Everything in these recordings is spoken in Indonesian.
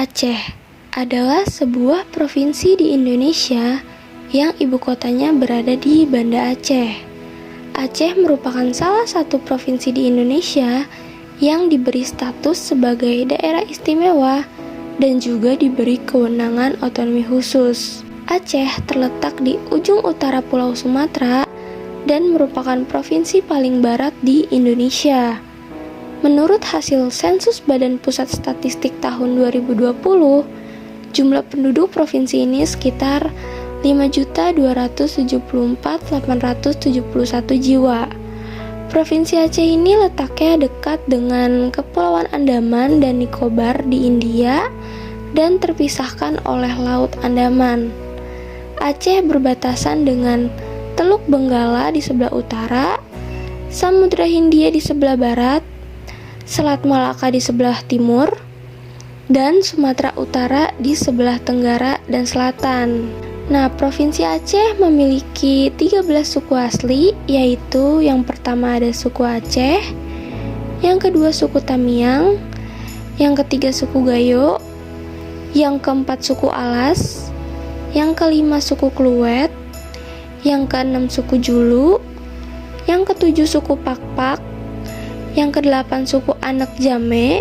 Aceh adalah sebuah provinsi di Indonesia yang ibu kotanya berada di Banda Aceh. Aceh merupakan salah satu provinsi di Indonesia yang diberi status sebagai daerah istimewa dan juga diberi kewenangan otonomi khusus. Aceh terletak di ujung utara Pulau Sumatera dan merupakan provinsi paling barat di Indonesia. Menurut hasil sensus Badan Pusat Statistik tahun 2020, jumlah penduduk provinsi ini sekitar 5.274.871 jiwa. Provinsi Aceh ini letaknya dekat dengan Kepulauan Andaman dan Nicobar di India dan terpisahkan oleh Laut Andaman. Aceh berbatasan dengan Teluk Benggala di sebelah utara, Samudra Hindia di sebelah barat, Selat Malaka di sebelah timur, dan Sumatera Utara di sebelah tenggara dan selatan. Nah, Provinsi Aceh memiliki 13 suku asli, yaitu yang pertama ada suku Aceh, yang kedua suku Tamiang, yang ketiga suku Gayo, yang keempat suku Alas, yang kelima suku Kluwet, yang keenam suku Julu, yang ketujuh suku Pakpak, yang kedelapan suku Anak Jame,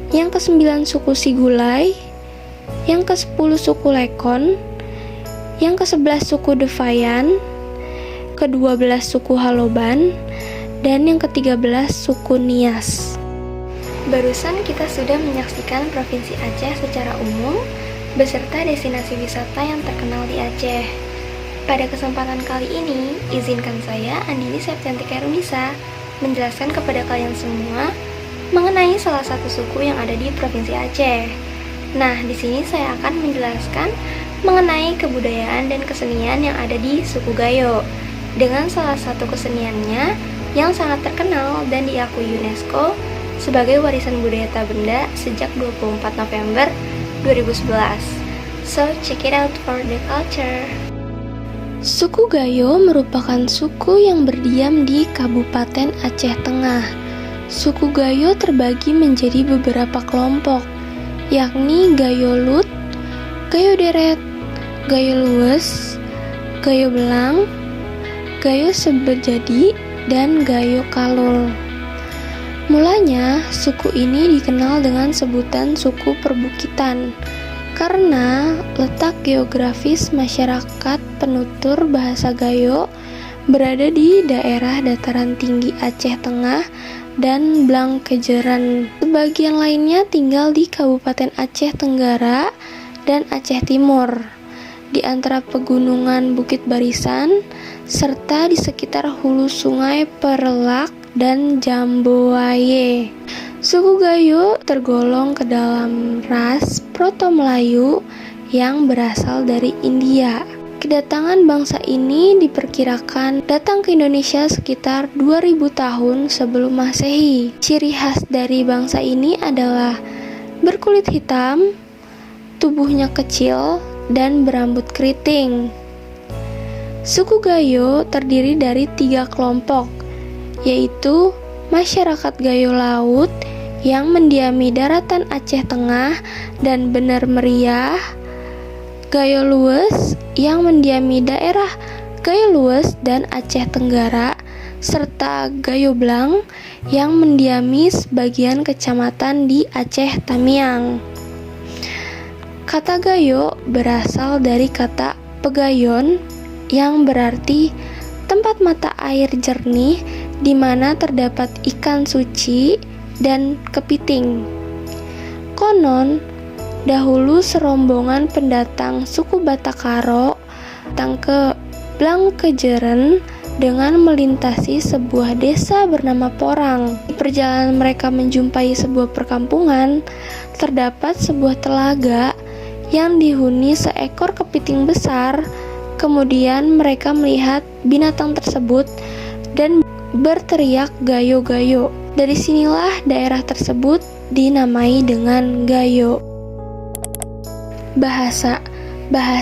yang kesembilan suku Sigulai, yang kesepuluh suku Lekon, yang ke-11 suku Defayan, ke-12 suku Haloban, dan yang ke-13 suku Nias. Barusan kita sudah menyaksikan Provinsi Aceh secara umum beserta destinasi wisata yang terkenal di Aceh. Pada kesempatan kali ini, izinkan saya, Andini Septiantika Runisa, menjelaskan kepada kalian semua mengenai salah satu suku yang ada di Provinsi Aceh. Nah, di sini saya akan menjelaskan mengenai kebudayaan dan kesenian yang ada di suku Gayo, dengan salah satu keseniannya yang sangat terkenal dan diakui UNESCO sebagai warisan budaya tak benda sejak 24 November 2011. So, check it out for the culture. Suku Gayo merupakan suku yang berdiam di Kabupaten Aceh Tengah. Suku Gayo terbagi menjadi beberapa kelompok, yakni Gayo Lut, Gayo Deret, Gayo Luwes, Gayo Belang, Gayo Sebejadi, dan Gayo Kalul. Mulanya, suku ini dikenal dengan sebutan suku perbukitan karena letak geografis masyarakat penutur bahasa Gayo berada di daerah dataran tinggi Aceh Tengah dan Blang Kejeran. Sebagian lainnya tinggal di Kabupaten Aceh Tenggara dan Aceh Timur, di antara pegunungan Bukit Barisan, serta di sekitar hulu sungai Perelak dan Jamboaye. Suku Gayo tergolong ke dalam ras Proto-Melayu yang berasal dari India. Kedatangan bangsa ini diperkirakan datang ke Indonesia sekitar 2000 tahun sebelum Masehi. Ciri khas dari bangsa ini adalah berkulit hitam, tubuhnya kecil, dan berambut keriting. Suku Gayo terdiri dari 3 kelompok, yaitu masyarakat Gayo Laut yang mendiami daratan Aceh Tengah dan Bener Meriah, Gayo Luwes yang mendiami daerah Gayo Luwes dan Aceh Tenggara, serta Gayo Belang yang mendiami sebagian kecamatan di Aceh Tamiang. Kata Gayo berasal dari kata pegayon yang berarti tempat mata air jernih di mana terdapat ikan suci dan kepiting. Konon, dahulu serombongan pendatang suku Batakaro datang ke Blang Kejeren dengan melintasi sebuah desa bernama Porang. Di perjalanan mereka menjumpai sebuah perkampungan, terdapat sebuah telaga yang dihuni seekor kepiting besar. Kemudian mereka melihat binatang tersebut dan berteriak Gayo-Gayo. Dari sinilah daerah tersebut dinamai dengan Gayo. Bahasa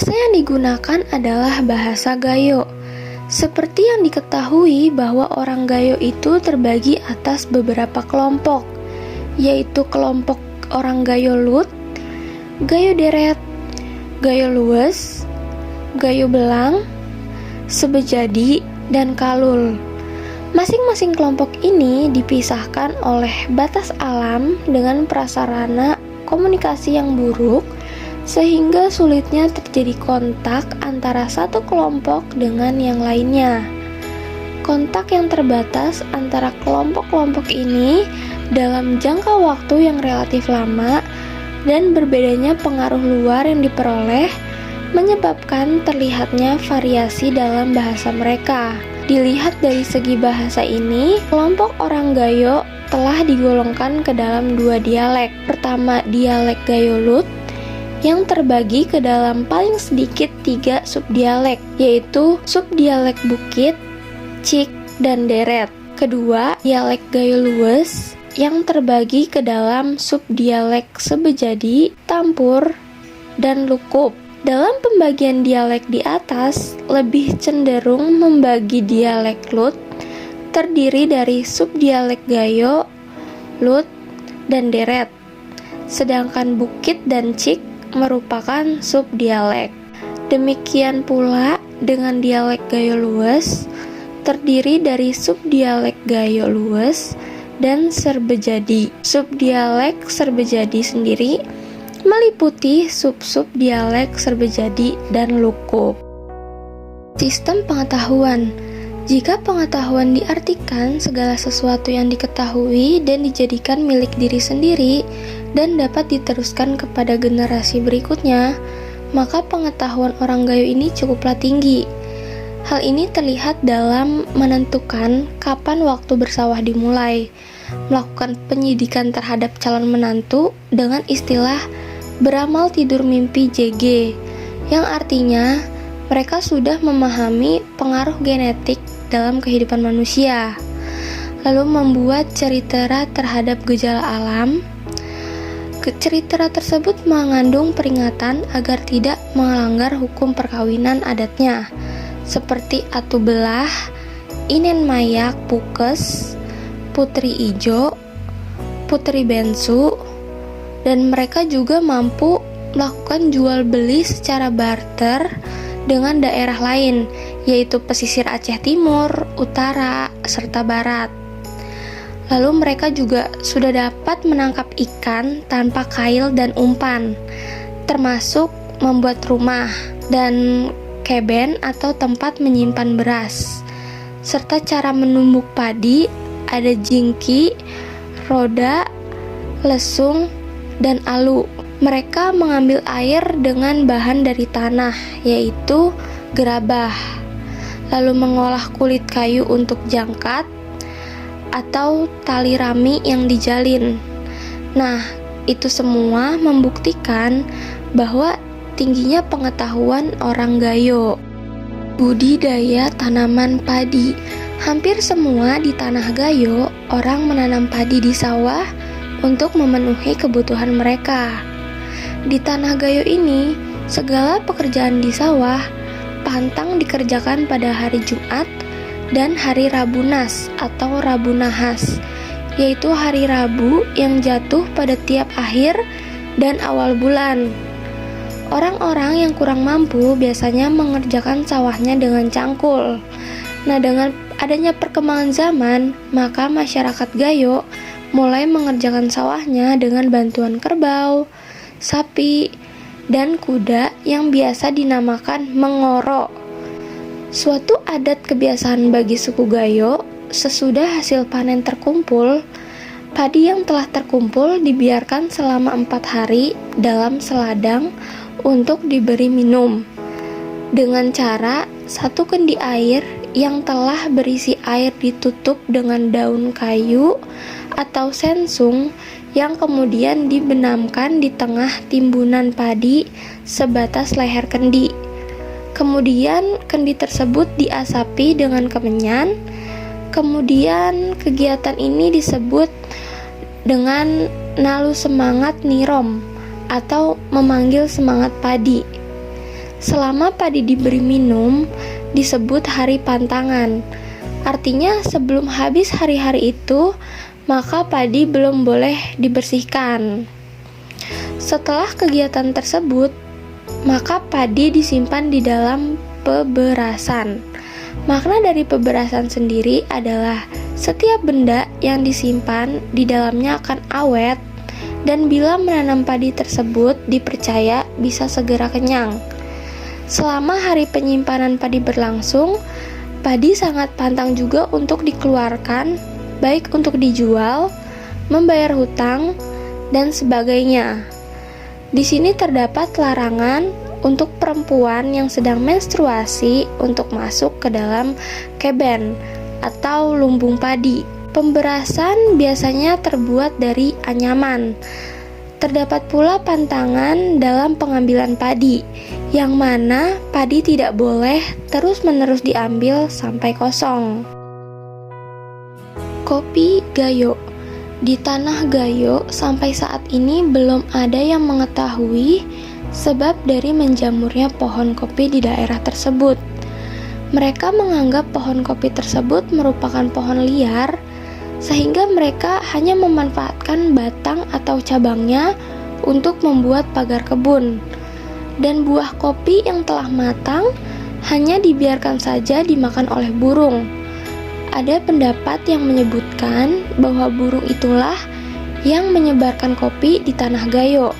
yang digunakan adalah bahasa Gayo. Seperti yang diketahui bahwa orang Gayo itu terbagi atas beberapa kelompok, yaitu kelompok orang Gayo Lut, gayo deret, gayo luwes, gayo belang, sebejadi, dan kalul. Masing-masing kelompok ini dipisahkan oleh batas alam dengan prasarana komunikasi yang buruk, sehingga sulitnya terjadi kontak antara satu kelompok dengan yang lainnya. Kontak yang terbatas antara kelompok-kelompok ini dalam jangka waktu yang relatif lama dan berbedanya pengaruh luar yang diperoleh menyebabkan terlihatnya variasi dalam bahasa mereka. Dilihat dari segi bahasa ini, kelompok orang Gayo telah digolongkan ke dalam dua dialek. Pertama, dialek Gayo Lut yang terbagi ke dalam paling sedikit 3 subdialek, yaitu subdialek Bukit, Cik, dan Deret. Kedua, dialek Gayo Luwes yang terbagi ke dalam subdialek Sebejadi, Tampur, dan Lukup. Dalam pembagian dialek di atas, lebih cenderung membagi dialek Lut terdiri dari subdialek Gayo, Lut, dan Deret. Sedangkan Bukit dan Cik merupakan subdialek. Demikian pula dengan dialek Gayo Luwes terdiri dari subdialek Gayo Luwes dan Serbejadi. Subdialek Serbejadi sendiri meliputi sub-sub dialek Serbejadi dan Lukup. Sistem pengetahuan. Jika pengetahuan diartikan segala sesuatu yang diketahui dan dijadikan milik diri sendiri dan dapat diteruskan kepada generasi berikutnya, maka pengetahuan orang Gayo ini cukuplah tinggi. Hal ini terlihat dalam menentukan kapan waktu bersawah dimulai, melakukan penyidikan terhadap calon menantu dengan istilah beramal tidur mimpi JG, yang artinya mereka sudah memahami pengaruh genetik dalam kehidupan manusia, lalu membuat ceritera terhadap gejala alam. Ceritera tersebut mengandung peringatan agar tidak melanggar hukum perkawinan adatnya, seperti atu belah, inen mayak pukes, putri ijo, putri bensu, dan mereka juga mampu melakukan jual beli secara barter dengan daerah lain, yaitu pesisir Aceh Timur, Utara, serta Barat. Lalu mereka juga sudah dapat menangkap ikan tanpa kail dan umpan, termasuk membuat rumah dan keben atau tempat menyimpan beras, serta cara menumbuk padi, ada jingki, roda, lesung, dan alu. Mereka mengambil air dengan bahan dari tanah, yaitu gerabah, lalu mengolah kulit kayu untuk jangkat atau tali rami yang dijalin. Nah, itu semua membuktikan bahwa tingginya pengetahuan orang Gayo. Budidaya tanaman padi. Hampir semua di tanah Gayo, orang menanam padi di sawah untuk memenuhi kebutuhan mereka. Di tanah Gayo ini, segala pekerjaan di sawah pantang dikerjakan pada hari Jumat dan hari Rabu Nas atau Rabu Nahas, yaitu hari Rabu yang jatuh pada tiap akhir dan awal bulan. Orang-orang yang kurang mampu biasanya mengerjakan sawahnya dengan cangkul. Nah, dengan adanya perkembangan zaman, maka masyarakat Gayo mulai mengerjakan sawahnya dengan bantuan kerbau, sapi, dan kuda yang biasa dinamakan mengoro. Suatu adat kebiasaan bagi suku Gayo, sesudah hasil panen terkumpul, padi yang telah terkumpul dibiarkan selama 4 hari dalam seladang untuk diberi minum, dengan cara 1 kendi air yang telah berisi air ditutup dengan daun kayu atau sensung yang kemudian dibenamkan di tengah timbunan padi sebatas leher kendi. Kemudian kendi tersebut diasapi dengan kemenyan. Kemudian kegiatan ini disebut dengan nalu semangat nirom atau memanggil semangat padi. Selama padi diberi minum disebut hari pantangan. Artinya sebelum habis hari-hari itu, maka padi belum boleh dibersihkan. Setelah kegiatan tersebut, maka padi disimpan di dalam peberasan. Makna dari peberasan sendiri adalah setiap benda yang disimpan di dalamnya akan awet, dan bila menanam padi tersebut dipercaya bisa segera kenyang. Selama hari penyimpanan padi berlangsung, padi sangat pantang juga untuk dikeluarkan, baik untuk dijual, membayar hutang, dan sebagainya. Di sini terdapat larangan untuk perempuan yang sedang menstruasi untuk masuk ke dalam keben atau lumbung padi. Pemberasan biasanya terbuat dari anyaman. Terdapat pula pantangan dalam pengambilan padi, yang mana padi tidak boleh terus-menerus diambil sampai kosong. Kopi Gayo. Di tanah Gayo sampai saat ini belum ada yang mengetahui sebab dari menjamurnya pohon kopi di daerah tersebut. Mereka menganggap pohon kopi tersebut merupakan pohon liar, sehingga mereka hanya memanfaatkan batang atau cabangnya untuk membuat pagar kebun. Dan buah kopi yang telah matang hanya dibiarkan saja dimakan oleh burung. Ada pendapat yang menyebutkan bahwa burung itulah yang menyebarkan kopi di tanah Gayo.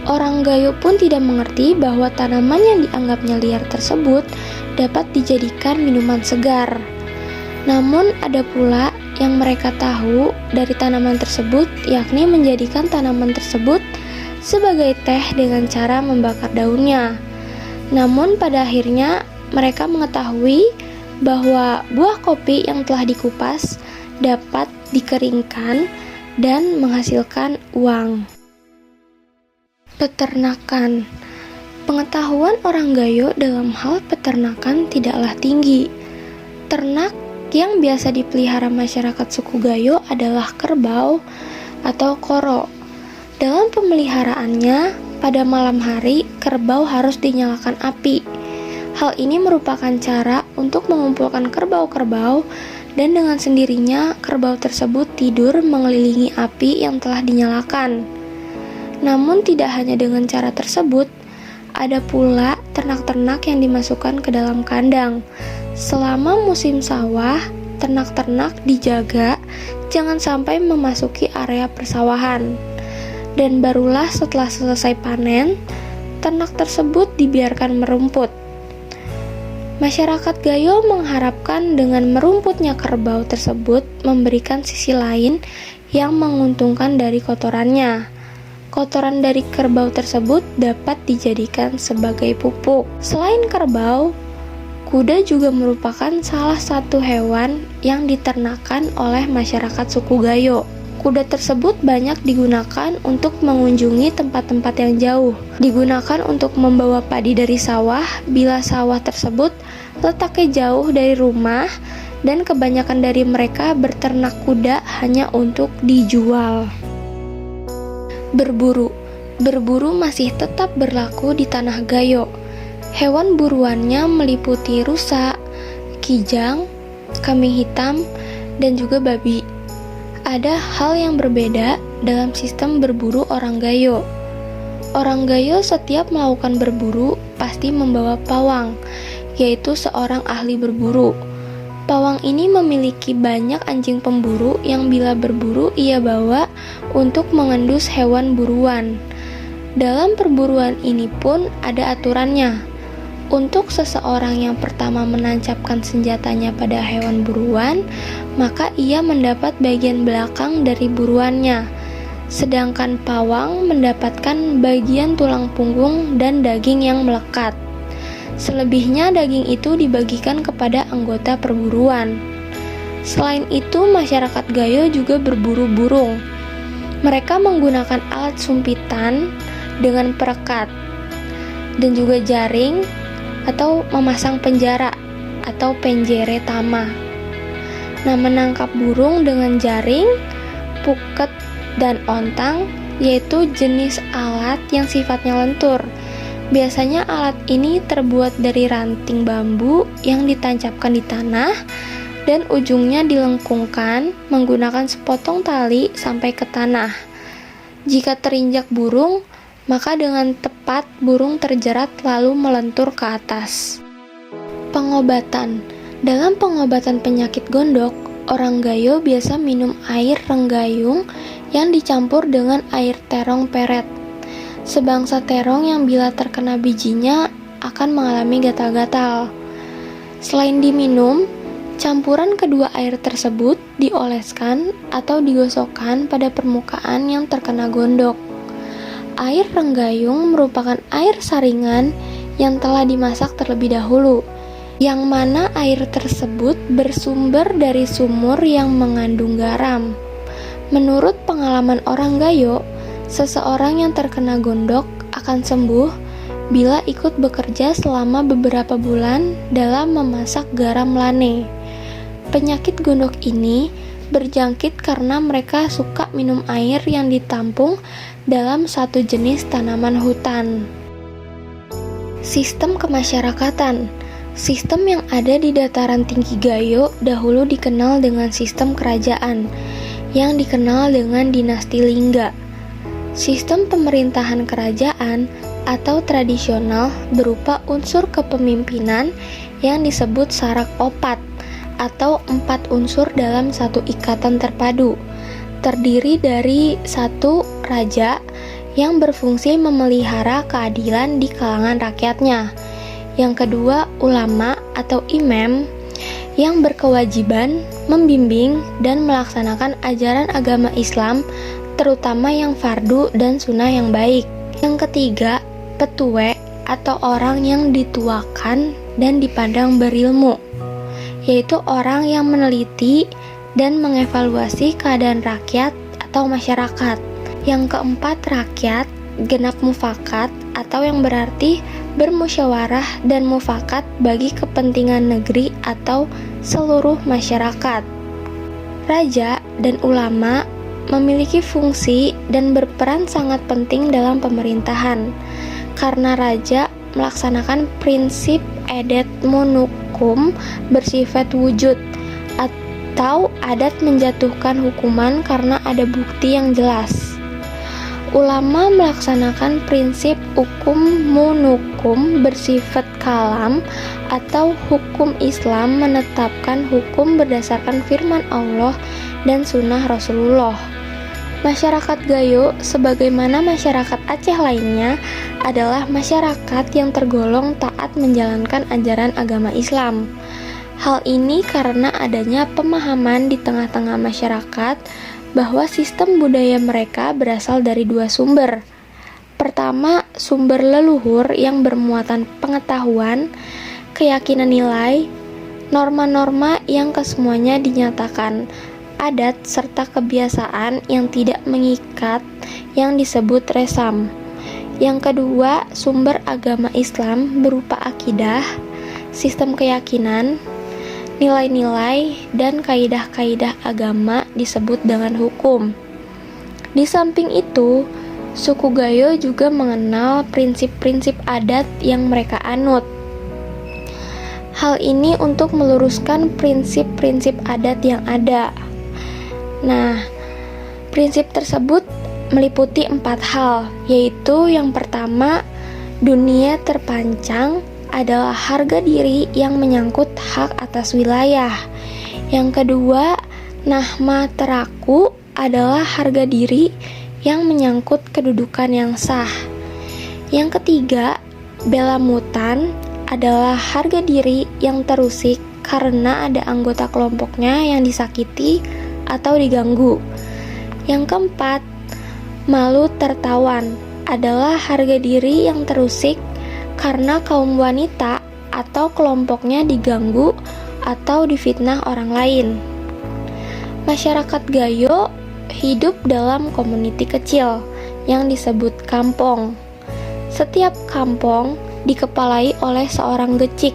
Orang Gayo pun tidak mengerti bahwa tanaman yang dianggapnya liar tersebut dapat dijadikan minuman segar. Namun ada pula yang mereka tahu dari tanaman tersebut, yakni menjadikan tanaman tersebut sebagai teh dengan cara membakar daunnya. Namun pada akhirnya mereka mengetahui bahwa buah kopi yang telah dikupas dapat dikeringkan dan menghasilkan uang. Peternakan. Pengetahuan orang Gayo dalam hal peternakan tidaklah tinggi. Ternak yang biasa dipelihara masyarakat suku Gayo adalah kerbau atau koro. Dalam pemeliharaannya, pada malam hari kerbau harus dinyalakan api. Hal ini merupakan cara untuk mengumpulkan kerbau-kerbau, dan dengan sendirinya kerbau tersebut tidur mengelilingi api yang telah dinyalakan. Namun tidak hanya dengan cara tersebut, ada pula ternak-ternak yang dimasukkan ke dalam kandang. Selama musim sawah, ternak-ternak dijaga jangan sampai memasuki area persawahan. Dan barulah setelah selesai panen, ternak tersebut dibiarkan merumput. Masyarakat Gayo mengharapkan dengan merumputnya kerbau tersebut memberikan sisi lain yang menguntungkan dari kotorannya. Kotoran dari kerbau tersebut dapat dijadikan sebagai pupuk. Selain kerbau, kuda juga merupakan salah satu hewan yang diternakan oleh masyarakat suku Gayo. Kuda tersebut banyak digunakan untuk mengunjungi tempat-tempat yang jauh. Digunakan untuk membawa padi dari sawah bila sawah tersebut letaknya jauh dari rumah, dan kebanyakan dari mereka berternak kuda hanya untuk dijual. Berburu. Berburu masih tetap berlaku di tanah Gayo. Hewan buruannya meliputi rusa, kijang, kambing hitam, dan juga babi. Ada hal yang berbeda dalam sistem berburu orang Gayo. Orang Gayo setiap melakukan berburu pasti membawa pawang, yaitu seorang ahli berburu. Pawang ini memiliki banyak anjing pemburu yang bila berburu ia bawa untuk mengendus hewan buruan. Dalam perburuan ini pun ada aturannya. Untuk seseorang yang pertama menancapkan senjatanya pada hewan buruan, maka ia mendapat bagian belakang dari buruannya. Sedangkan pawang mendapatkan bagian tulang punggung dan daging yang melekat. Selebihnya daging itu dibagikan kepada anggota perburuan. Selain itu, masyarakat Gayo juga berburu burung. Mereka menggunakan alat sumpitan dengan perekat dan juga jaring, atau memasang penjara atau penjere tama. Nah, menangkap burung dengan jaring, puket, dan ontang yaitu jenis alat yang sifatnya lentur. Biasanya alat ini terbuat dari ranting bambu yang ditancapkan di tanah dan ujungnya dilengkungkan menggunakan sepotong tali sampai ke tanah. Jika terinjak burung, Maka dengan tepat burung terjerat lalu melentur ke atas. Pengobatan. Dalam pengobatan penyakit gondok, orang Gayo biasa minum air renggayung yang dicampur dengan air terong peret. Sebangsa terong yang bila terkena bijinya akan mengalami gatal-gatal. Selain diminum, campuran kedua air tersebut dioleskan atau digosokkan pada permukaan yang terkena gondok. Air renggayung merupakan air saringan yang telah dimasak terlebih dahulu, yang mana air tersebut bersumber dari sumur yang mengandung garam. Menurut pengalaman orang Gayo, seseorang yang terkena gondok akan sembuh bila ikut bekerja selama beberapa bulan dalam memasak garam lane. Penyakit gondok ini berjangkit karena mereka suka minum air yang ditampung dalam satu jenis tanaman hutan. Sistem kemasyarakatan. Sistem yang ada di dataran tinggi Gayo dahulu dikenal dengan sistem kerajaan, yang dikenal dengan dinasti Lingga. Sistem pemerintahan kerajaan atau tradisional berupa unsur kepemimpinan yang disebut sarak opat, atau 4 unsur dalam satu ikatan terpadu, terdiri dari 1 raja yang berfungsi memelihara keadilan di kalangan rakyatnya, yang kedua ulama atau imam yang berkewajiban membimbing dan melaksanakan ajaran agama Islam, terutama yang fardu dan sunnah yang baik, yang ketiga petue atau orang yang dituakan dan dipandang berilmu, yaitu orang yang meneliti dan mengevaluasi keadaan rakyat atau masyarakat. Yang keempat rakyat, genap mufakat, atau yang berarti bermusyawarah dan mufakat bagi kepentingan negeri atau seluruh masyarakat. Raja dan ulama memiliki fungsi dan berperan sangat penting dalam pemerintahan, karena raja melaksanakan prinsip edet monukum bersifat wujud, atau adat menjatuhkan hukuman karena ada bukti yang jelas. Ulama melaksanakan prinsip hukum monukum bersifat kalam, atau hukum Islam menetapkan hukum berdasarkan firman Allah dan sunnah Rasulullah. Masyarakat Gayo, sebagaimana masyarakat Aceh lainnya, adalah masyarakat yang tergolong taat menjalankan ajaran agama Islam. Hal ini karena adanya pemahaman di tengah-tengah masyarakat bahwa sistem budaya mereka berasal dari 2 sumber. Pertama, sumber leluhur yang bermuatan pengetahuan, keyakinan nilai, norma-norma yang kesemuanya dinyatakan, adat serta kebiasaan yang tidak mengikat yang disebut resam. Yang kedua, sumber agama Islam berupa akidah, sistem keyakinan, nilai-nilai, dan kaidah-kaidah agama disebut dengan hukum. Di samping itu, suku Gayo juga mengenal prinsip-prinsip adat yang mereka anut. Hal ini untuk meluruskan prinsip-prinsip adat yang ada. Nah, prinsip tersebut meliputi 4 hal, yaitu yang pertama, dunia terpancang adalah harga diri yang menyangkut hak atas wilayah. Yang kedua, nahma teraku adalah harga diri yang menyangkut kedudukan yang sah. Yang ketiga, bela mutan adalah harga diri yang terusik karena ada anggota kelompoknya yang disakiti atau diganggu. Yang keempat, malu tertawan adalah harga diri yang terusik karena kaum wanita atau kelompoknya diganggu atau difitnah orang lain. Masyarakat Gayo hidup dalam komuniti kecil yang disebut kampong. Setiap kampong dikepalai oleh seorang gecik.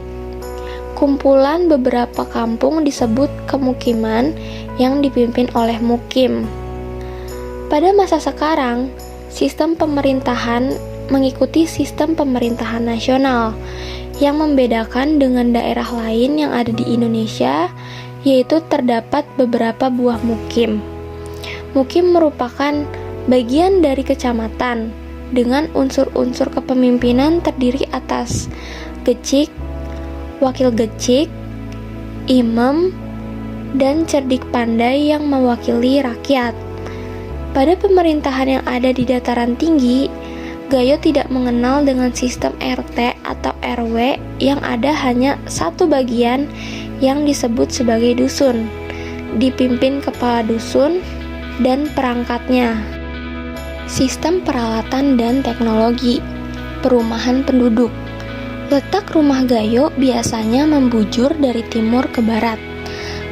Kumpulan beberapa kampung disebut kemukiman yang dipimpin oleh mukim. Pada masa sekarang, sistem pemerintahan mengikuti sistem pemerintahan nasional yang membedakan dengan daerah lain yang ada di Indonesia, yaitu terdapat beberapa buah mukim. Mukim merupakan bagian dari kecamatan, dengan unsur-unsur kepemimpinan terdiri atas gecik, wakil gecik, imam, dan cerdik pandai yang mewakili rakyat. Pada pemerintahan yang ada di dataran tinggi, Gayo tidak mengenal dengan sistem RT atau RW yang ada hanya satu bagian yang disebut sebagai dusun, dipimpin kepala dusun dan perangkatnya. Sistem peralatan dan teknologi. Perumahan penduduk. Letak rumah Gayo biasanya membujur dari timur ke barat.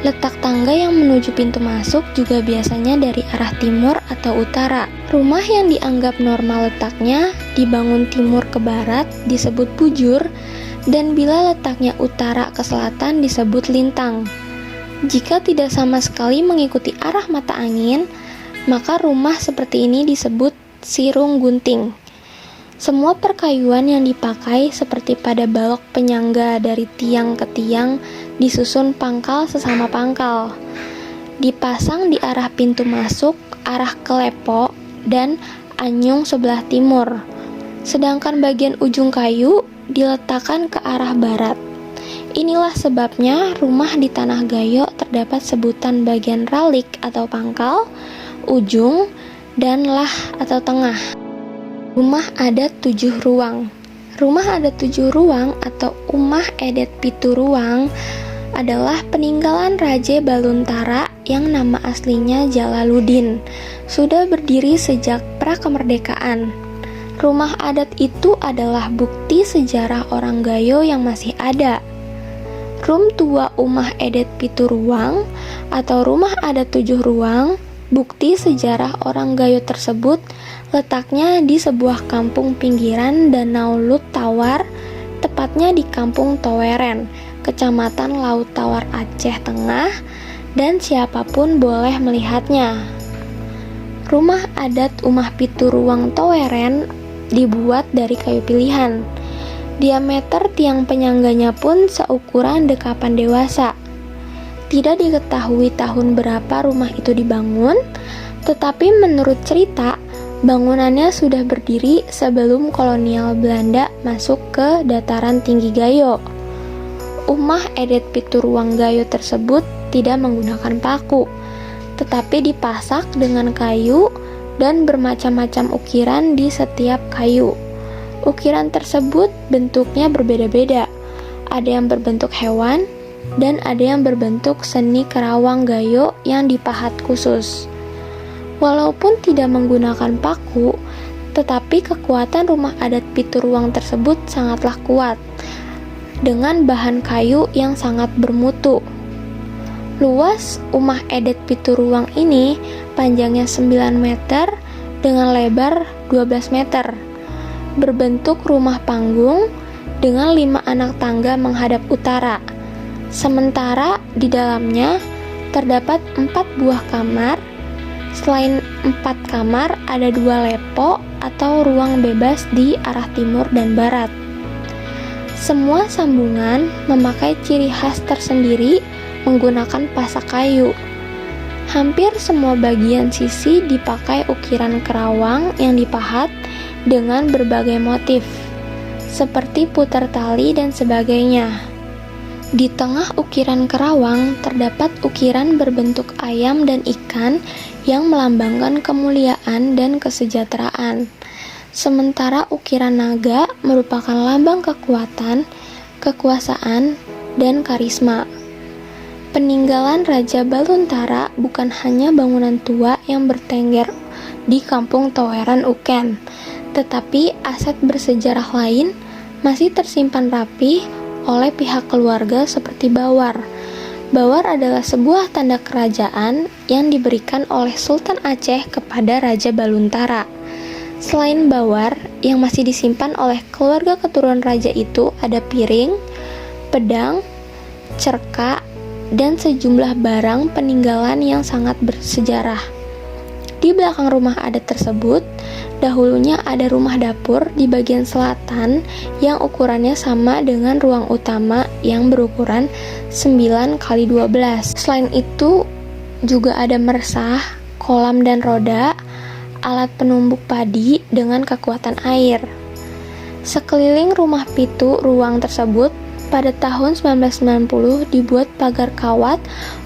Letak tangga yang menuju pintu masuk juga biasanya dari arah timur atau utara. Rumah yang dianggap normal letaknya dibangun timur ke barat disebut bujur, dan bila letaknya utara ke selatan disebut lintang. Jika tidak sama sekali mengikuti arah mata angin, maka rumah seperti ini disebut sirung gunting. Semua perkayuan yang dipakai seperti pada balok penyangga dari tiang ke tiang disusun pangkal sesama pangkal. Dipasang di arah pintu masuk, arah kelepo, dan anyung sebelah timur. Sedangkan bagian ujung kayu diletakkan ke arah barat. Inilah sebabnya rumah di Tanah Gayo terdapat sebutan bagian ralik atau pangkal, ujung, dan lah atau tengah. Rumah adat 7 ruang. Rumah adat 7 ruang atau umah edet pitu ruang adalah peninggalan Raja Baluntara yang nama aslinya Jalaluddin. Sudah berdiri sejak pra-kemerdekaan. Rumah adat itu adalah bukti sejarah orang Gayo yang masih ada. Rum tua umah edet pitu ruang atau rumah adat 7 ruang, bukti sejarah orang Gayo tersebut letaknya di sebuah kampung pinggiran Danau Lut Tawar, tepatnya di Kampung Toweren, Kecamatan Laut Tawar, Aceh Tengah, dan siapapun boleh melihatnya. Rumah adat Umah Pitu Ruang Toweren dibuat dari kayu pilihan. Diameter tiang penyangganya pun seukuran dekapan dewasa. Tidak diketahui tahun berapa rumah itu dibangun, tetapi menurut cerita, bangunannya sudah berdiri sebelum kolonial Belanda masuk ke dataran tinggi Gayo. Umah edet pitu ruang Gayo tersebut tidak menggunakan paku, tetapi dipasak dengan kayu dan bermacam-macam ukiran di setiap kayu. Ukiran tersebut bentuknya berbeda-beda. Ada yang berbentuk hewan, dan ada yang berbentuk seni kerawang Gayo yang dipahat khusus. Walaupun tidak menggunakan paku, tetapi kekuatan rumah adat pitu ruang tersebut sangatlah kuat, dengan bahan kayu yang sangat bermutu. Luas umah edet pitu ruang ini panjangnya 9 meter dengan lebar 12 meter. Berbentuk rumah panggung dengan 5 anak tangga menghadap utara. Sementara di dalamnya terdapat 4 buah kamar. Selain 4 kamar, ada 2 lepo atau ruang bebas di arah timur dan barat. Semua sambungan memakai ciri khas tersendiri menggunakan pasak kayu. Hampir semua bagian sisi dipakai ukiran kerawang yang dipahat dengan berbagai motif, seperti putar tali dan sebagainya. Di tengah ukiran kerawang terdapat ukiran berbentuk ayam dan ikan yang melambangkan kemuliaan dan kesejahteraan. Sementara ukiran naga merupakan lambang kekuatan, kekuasaan, dan karisma. Peninggalan Raja Baluntara bukan hanya bangunan tua yang bertengger di Kampung Toweren Uken, tetapi aset bersejarah lain masih tersimpan rapi oleh pihak keluarga seperti bawar. Bawar adalah sebuah tanda kerajaan yang diberikan oleh Sultan Aceh kepada Raja Baluntara. Selain bawar, yang masih disimpan oleh keluarga keturunan raja itu ada piring, pedang, cerkak, dan sejumlah barang peninggalan yang sangat bersejarah. Di belakang rumah adat tersebut, dahulunya ada rumah dapur di bagian selatan yang ukurannya sama dengan ruang utama yang berukuran 9x12. Selain itu, juga ada mersah, kolam dan roda, alat penumbuk padi dengan kekuatan air. Sekeliling rumah Pitu Ruang tersebut pada tahun 1990 dibuat pagar kawat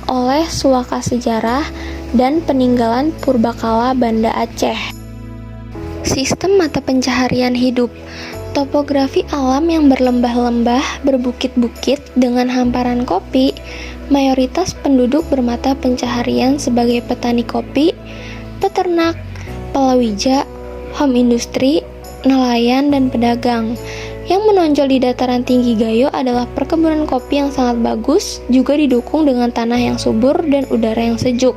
oleh suaka sejarah dan peninggalan purbakala Banda Aceh. Sistem mata pencaharian hidup. Topografi alam yang berlembah-lembah, berbukit-bukit dengan hamparan kopi, mayoritas penduduk bermata pencaharian sebagai petani kopi, peternak, palawija, home industry, nelayan, dan pedagang. Yang menonjol di dataran tinggi Gayo adalah perkebunan kopi yang sangat bagus, juga didukung dengan tanah yang subur dan udara yang sejuk.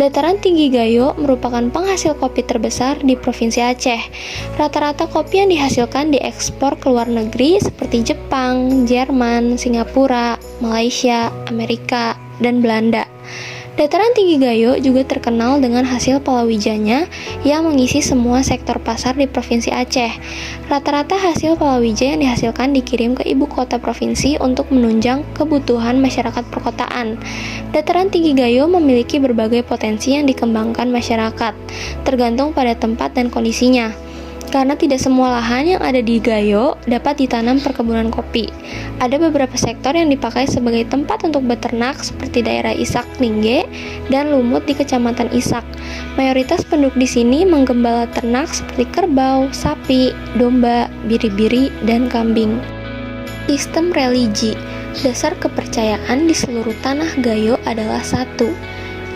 Dataran tinggi Gayo merupakan penghasil kopi terbesar di Provinsi Aceh. Rata-rata kopi yang dihasilkan diekspor ke luar negeri seperti Jepang, Jerman, Singapura, Malaysia, Amerika, dan Belanda. Dataran tinggi Gayo juga terkenal dengan hasil palawijanya yang mengisi semua sektor pasar di Provinsi Aceh. Rata-rata hasil palawija yang dihasilkan dikirim ke ibu kota provinsi untuk menunjang kebutuhan masyarakat perkotaan. Dataran tinggi Gayo memiliki berbagai potensi yang dikembangkan masyarakat, tergantung pada tempat dan kondisinya. Karena tidak semua lahan yang ada di Gayo dapat ditanam perkebunan kopi. Ada beberapa sektor yang dipakai sebagai tempat untuk beternak seperti daerah Isak Ningge dan Lumut di Kecamatan Isak. Mayoritas penduduk di sini menggembala ternak seperti kerbau, sapi, domba, biri-biri, dan kambing. Sistem religi. Dasar kepercayaan di seluruh tanah Gayo adalah satu,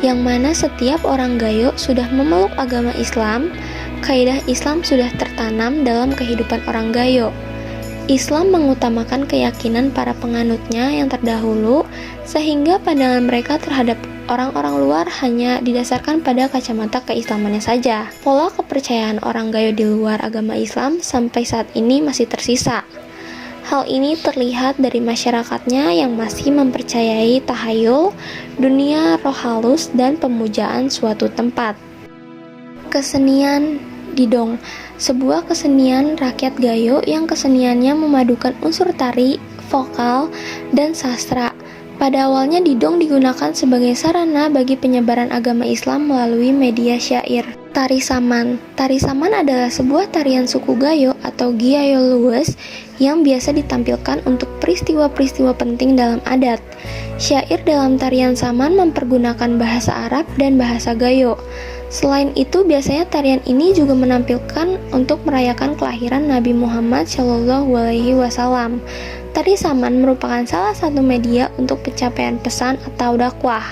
yang mana setiap orang Gayo sudah memeluk agama Islam. Kaidah Islam sudah tertanam dalam kehidupan orang Gayo. Islam mengutamakan keyakinan para penganutnya yang terdahulu, sehingga pandangan mereka terhadap orang-orang luar hanya didasarkan pada kacamata keislamannya saja. Pola kepercayaan orang Gayo di luar agama Islam sampai saat ini masih tersisa. Hal ini terlihat dari masyarakatnya yang masih mempercayai tahayul, dunia roh halus, dan pemujaan suatu tempat. Kesenian Didong, sebuah kesenian rakyat Gayo yang keseniannya memadukan unsur tari, vokal, dan sastra. Pada awalnya Didong digunakan sebagai sarana bagi penyebaran agama Islam melalui media syair. Tari Saman. Tari Saman adalah sebuah tarian suku Gayo atau Giayo Luwes yang biasa ditampilkan untuk peristiwa-peristiwa penting dalam adat. Syair dalam tarian Saman mempergunakan bahasa Arab dan bahasa Gayo. Selain itu, biasanya tarian ini juga menampilkan untuk merayakan kelahiran Nabi Muhammad SAW. Tari Saman merupakan salah satu media untuk pencapaian pesan atau dakwah.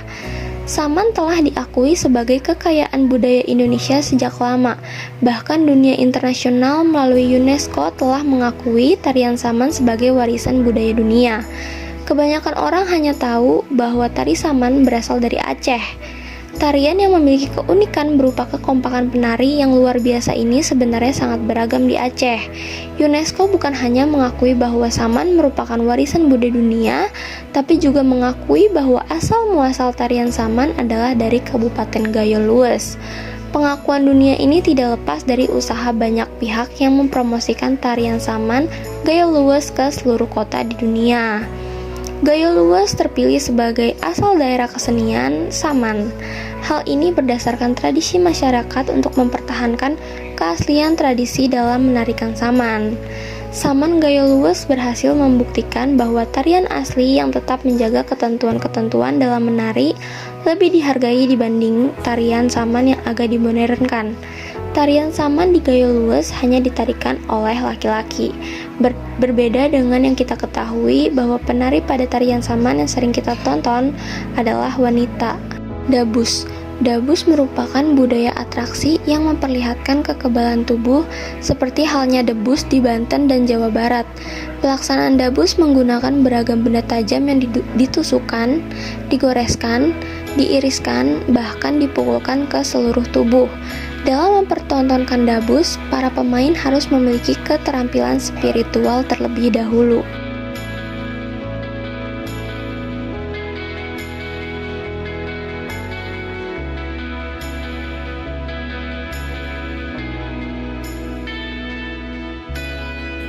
Saman telah diakui sebagai kekayaan budaya Indonesia sejak lama. Bahkan dunia internasional melalui UNESCO telah mengakui tarian Saman sebagai warisan budaya dunia. Kebanyakan orang hanya tahu bahwa tari Saman berasal dari Aceh. Tarian yang memiliki keunikan berupa kekompakan penari yang luar biasa ini sebenarnya sangat beragam di Aceh. UNESCO bukan hanya mengakui bahwa Saman merupakan warisan budaya dunia, tapi juga mengakui bahwa asal-muasal tarian Saman adalah dari Kabupaten Gayo Luwes. Pengakuan dunia ini tidak lepas dari usaha banyak pihak yang mempromosikan tarian Saman Gayo Luwes ke seluruh kota di dunia. Gayo Luwes terpilih sebagai asal daerah kesenian Saman. Hal ini berdasarkan tradisi masyarakat untuk mempertahankan keaslian tradisi dalam menarikan Saman. Saman Gayo Luwes berhasil membuktikan bahwa tarian asli yang tetap menjaga ketentuan-ketentuan dalam menari lebih dihargai dibanding tarian Saman yang agak dimodernkan. Tarian Saman di Gayo Luwes hanya ditarikan oleh laki-laki. Berbeda dengan yang kita ketahui bahwa penari pada tarian Saman yang sering kita tonton adalah wanita. Dabus. Dabus merupakan budaya atraksi yang memperlihatkan kekebalan tubuh seperti halnya debus di Banten dan Jawa Barat. Pelaksanaan dabus menggunakan beragam benda tajam yang ditusukkan, digoreskan, diiriskan, bahkan dipukulkan ke seluruh tubuh. Dalam mempertontonkan dabus, para pemain harus memiliki keterampilan spiritual terlebih dahulu.